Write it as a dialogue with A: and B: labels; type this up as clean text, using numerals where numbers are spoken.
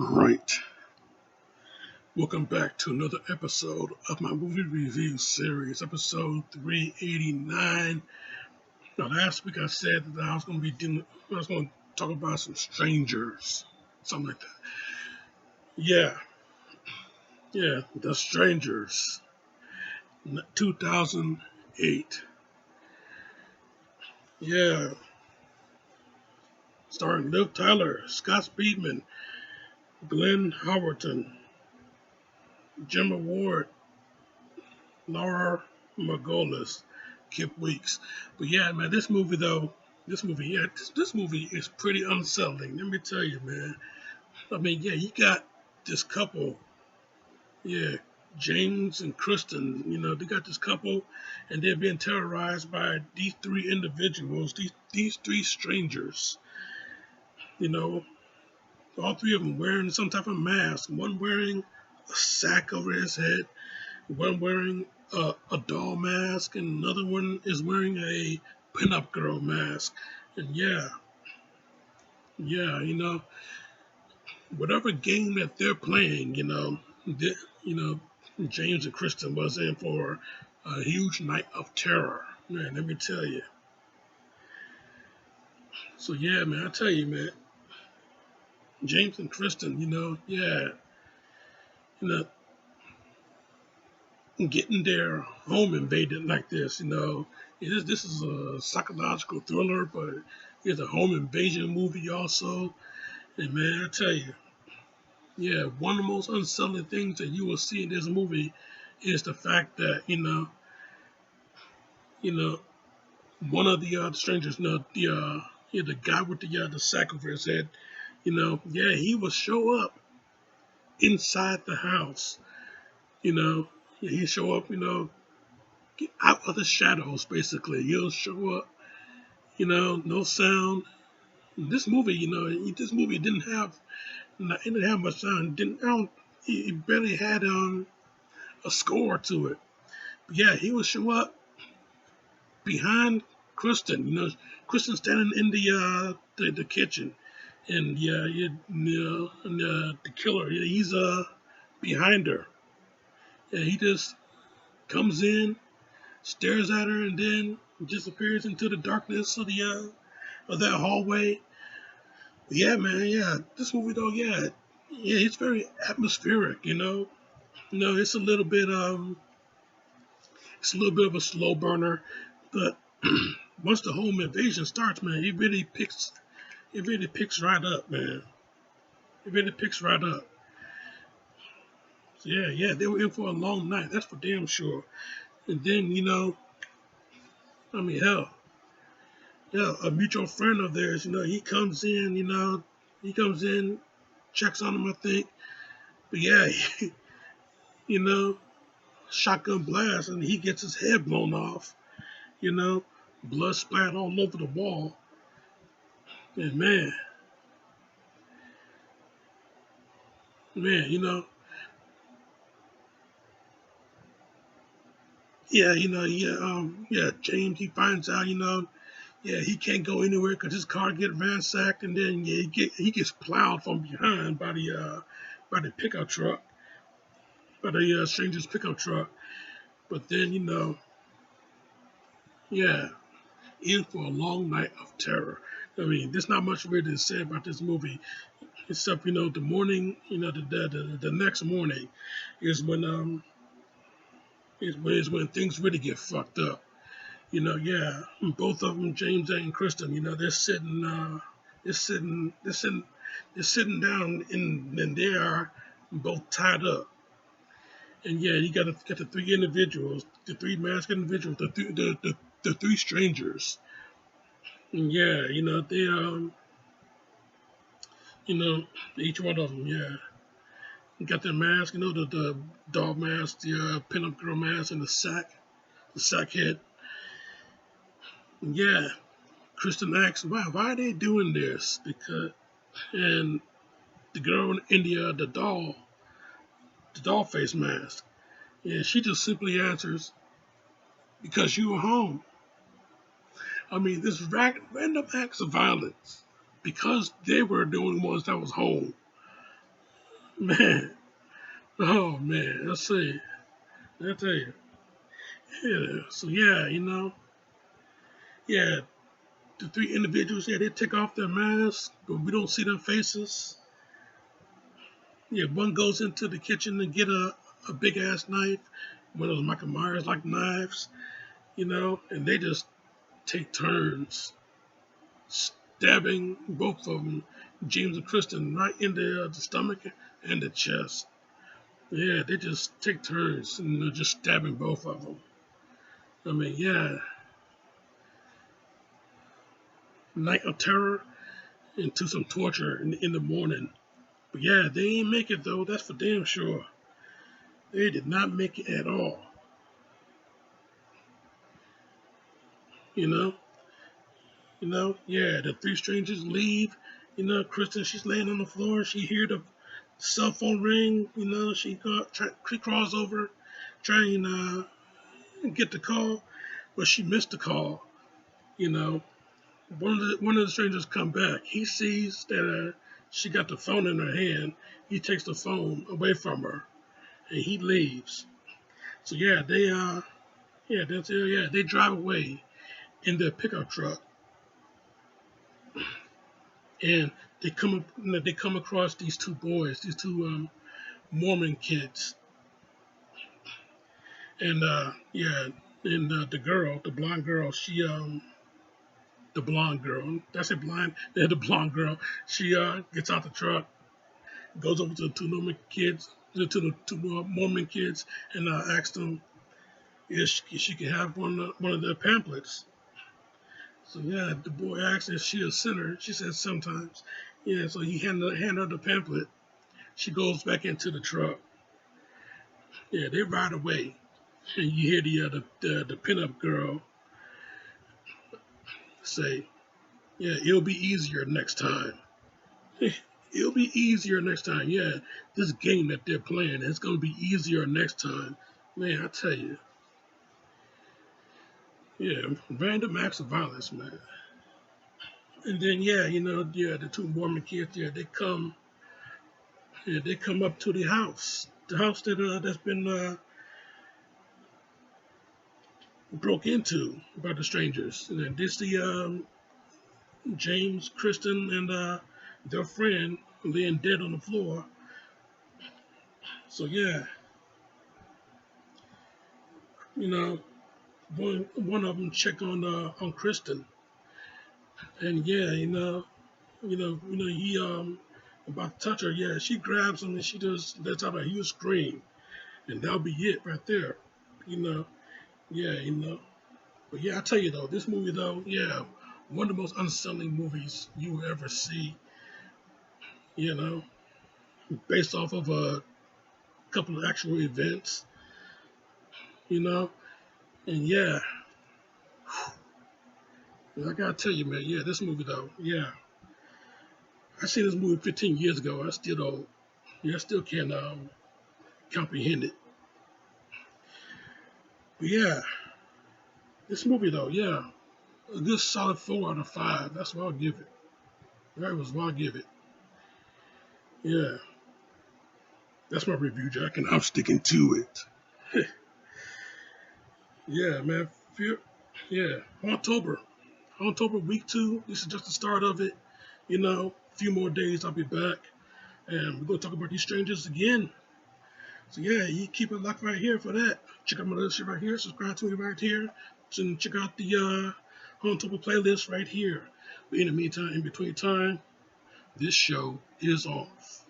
A: Right. Welcome back to another episode of my movie review series, episode 389. Now, last week I said that I was going to talk about some strangers, something like that. Yeah, The Strangers, 2008. Yeah, starring Liv Tyler, Scott Speedman, Glenn Howerton, Gemma Ward, Laura Margolis, Kip Weeks. But yeah, man, this movie is pretty unsettling. Let me tell you, man. I mean, yeah, you got this couple, yeah, James and Kristen. They got this couple, and they're being terrorized by these three individuals, these three strangers. You know, all three of them wearing some type of mask. One wearing a sack over his head. One wearing a doll mask, and another one is wearing a pinup girl mask. And yeah, whatever game that they're playing, they, you know, James and Kristen was in for a huge night of terror. Man, let me tell you. So yeah, man, I tell you, man, James and Kristen, you know, getting their home invaded like this, this is a psychological thriller, but it's a home invasion movie also. And man, I tell you, yeah, one of the most unsettling things that you will see in this movie is the fact that you know, one of the strangers, the guy with the sack over his head, he will show up inside the house, you know, he show up, get out of the shadows, basically. He'll show up, no sound. This movie it didn't have much sound. Didn't, I don't, it barely had a score to it. But yeah, he would show up behind Kristen. Kristen standing in the kitchen, and the killer, he's behind her, and he just comes in, stares at her, and then disappears into the darkness of that hallway. Yeah, man. Yeah, this movie though. Yeah, it's very atmospheric. It's a little bit of a slow burner, but once the home invasion starts, man, it really picks right up, man. It really picks right up. So yeah, they were in for a long night. That's for damn sure. And then I mean, hell, yeah, a mutual friend of theirs, he comes in, he comes in, checks on him, I think. But yeah, you know, shotgun blast, and he gets his head blown off. You know, blood splat all over the wall. And man, James, he finds out, yeah, he can't go anywhere because his car get ransacked, and then yeah, he gets plowed from behind by the pickup truck, by the stranger's pickup truck. But then yeah, in for a long night of terror. I mean, there's not much really to say about this movie, except the morning, the next morning is when things really get fucked up. Yeah, both of them, James and Kristen, they're sitting, they're sitting, they're sitting down, and they are both tied up. And yeah, you got to get the three individuals, the three masked individuals, the three strangers. And yeah, you know, each one of them, yeah, got their mask, the dog mask, the pinup girl mask, and the sack head. And yeah, Kristen asks, why are they doing this? And the girl in India, the doll face mask, yeah, she just simply answers, because you were home. I mean, this random acts of violence, because they were the only ones that was home. Man. Oh man, let's see. I tell you. Yeah. So yeah, yeah, the three individuals, yeah, they take off their masks, but we don't see their faces. Yeah, one goes into the kitchen to get a big ass knife, one of those Michael Myers like knives, and they just take turns stabbing both of them, James and Kristen, right in the stomach and the chest. Yeah, they just take turns and they're just stabbing both of them. I mean, yeah, night of terror into some torture in the morning. But yeah, they ain't make it though. That's for damn sure. They did not make it at all. You know, Yeah. The three strangers leave. Kristen, she's laying on the floor. She hear the cell phone ring. She crawls over, trying get the call, but she missed the call. You know, one of the strangers come back. He sees that she got the phone in her hand. He takes the phone away from her, and he leaves. So they drive away in their pickup truck, and they come across these two boys, these two Mormon kids, and the girl, the blonde girl, the blonde girl, that's it, blind, yeah, the blonde girl, she gets out the truck, goes over to the two Mormon kids, Mormon kids, and asks them if she could have one of their pamphlets. So yeah, the boy asks if she a sinner. She says sometimes. Yeah, so he hand her the pamphlet. She goes back into the truck. Yeah, they ride away, and you hear the pinup girl say, "Yeah, it'll be easier next time. It'll be easier next time. Yeah, this game that they're playing, it's gonna be easier next time." Man, I tell you, yeah, random acts of violence, man. And then the two Mormon kids, they come up to the house that's been broke into by the strangers. And then they see James, Kristen, and their friend laying dead on the floor. So yeah, you know, one of them check on Kristen, and yeah, he about to touch her. Yeah, she grabs him and she just lets out a huge scream, and that'll be it right there. You know, yeah, But yeah, I tell you though, this movie though, yeah, one of the most unsettling movies you will ever see. You know, based off of a couple of actual events. You know, and yeah, I gotta tell you, man, yeah, this movie though, yeah, I seen this movie 15 years ago. I still don't, I still can't comprehend it. But yeah, this movie though, yeah, a good solid 4 out of 5. That's what I'll give it. That was what I'll give it. Yeah, that's my review, Jack, and I'm sticking to it. Yeah, man. Yeah, HAUNTober. HAUNTober week 2. This is just the start of it. A few more days I'll be back, and we're gonna talk about these strangers again. So yeah, you keep it locked right here for that. Check out my other shit right here. Subscribe to me right here. And check out the HAUNTober playlist right here. But in the meantime, in between time, this show is off.